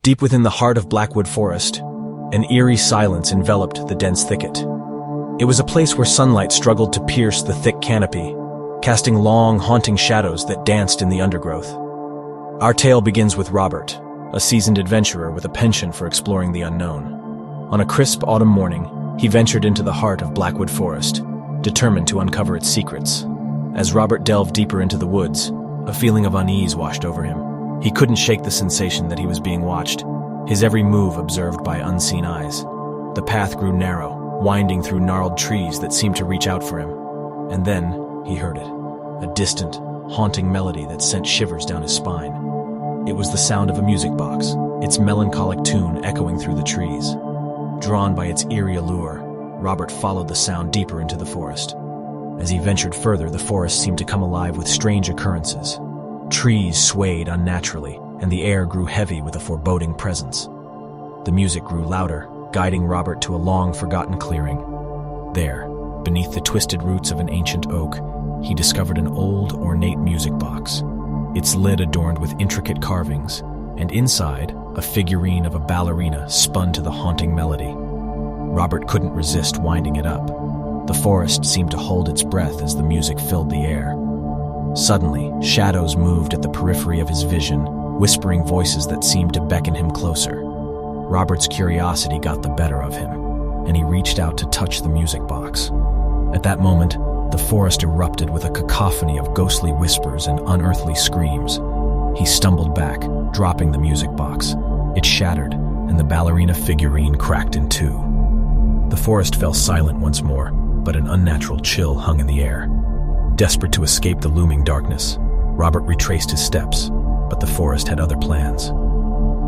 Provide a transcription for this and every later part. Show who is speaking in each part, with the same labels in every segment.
Speaker 1: Deep within the heart of Blackwood Forest, an eerie silence enveloped the dense thicket. It was a place where sunlight struggled to pierce the thick canopy, casting long, haunting shadows that danced in the undergrowth. Our tale begins with Robert, a seasoned adventurer with a penchant for exploring the unknown. On a crisp autumn morning, he ventured into the heart of Blackwood Forest, determined to uncover its secrets. As Robert delved deeper into the woods, a feeling of unease washed over him. He couldn't shake the sensation that he was being watched, his every move observed by unseen eyes. The path grew narrow, winding through gnarled trees that seemed to reach out for him. And then he heard it, a distant, haunting melody that sent shivers down his spine. It was the sound of a music box, its melancholic tune echoing through the trees. Drawn by its eerie allure, Robert followed the sound deeper into the forest. As he ventured further, the forest seemed to come alive with strange occurrences. Trees swayed unnaturally, and the air grew heavy with a foreboding presence. The music grew louder, guiding Robert to a long-forgotten clearing. There, beneath the twisted roots of an ancient oak, he discovered an old, ornate music box, its lid adorned with intricate carvings, and inside, a figurine of a ballerina spun to the haunting melody. Robert couldn't resist winding it up. The forest seemed to hold its breath as the music filled the air. Suddenly, shadows moved at the periphery of his vision, whispering voices that seemed to beckon him closer. Robert's curiosity got the better of him, and he reached out to touch the music box. At that moment, the forest erupted with a cacophony of ghostly whispers and unearthly screams. He stumbled back, dropping the music box. It shattered, and the ballerina figurine cracked in two. The forest fell silent once more, but an unnatural chill hung in the air. Desperate to escape the looming darkness, Robert retraced his steps, but the forest had other plans.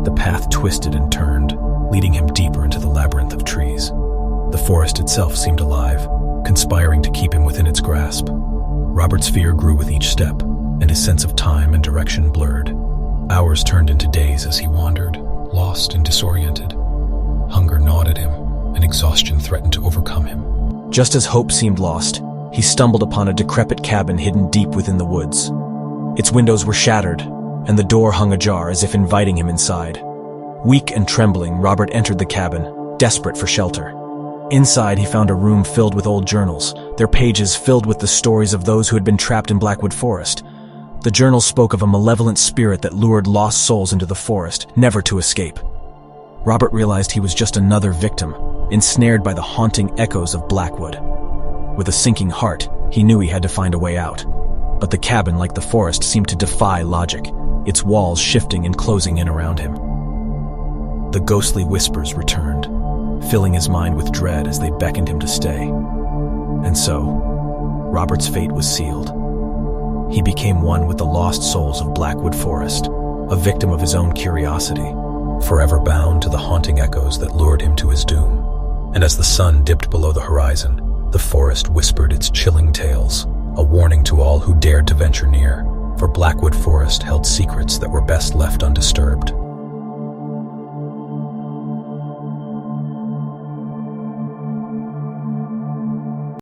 Speaker 1: The path twisted and turned, leading him deeper into the labyrinth of trees. The forest itself seemed alive, conspiring to keep him within its grasp. Robert's fear grew with each step, and his sense of time and direction blurred. Hours turned into days as he wandered, lost and disoriented. Hunger gnawed at him, and exhaustion threatened to overcome him. Just as hope seemed lost, he stumbled upon a decrepit cabin hidden deep within the woods. Its windows were shattered, and the door hung ajar as if inviting him inside. Weak and trembling, Robert entered the cabin, desperate for shelter. Inside, he found a room filled with old journals, their pages filled with the stories of those who had been trapped in Blackwood Forest. The journals spoke of a malevolent spirit that lured lost souls into the forest, never to escape. Robert realized he was just another victim, ensnared by the haunting echoes of Blackwood. With a sinking heart, he knew he had to find a way out. But the cabin, like the forest, seemed to defy logic, its walls shifting and closing in around him. The ghostly whispers returned, filling his mind with dread as they beckoned him to stay. And so, Robert's fate was sealed. He became one with the lost souls of Blackwood Forest, a victim of his own curiosity, forever bound to the haunting echoes that lured him to his doom. And as the sun dipped below the horizon, the forest whispered its chilling tales, a warning to all who dared to venture near, for Blackwood Forest held secrets that were best left undisturbed.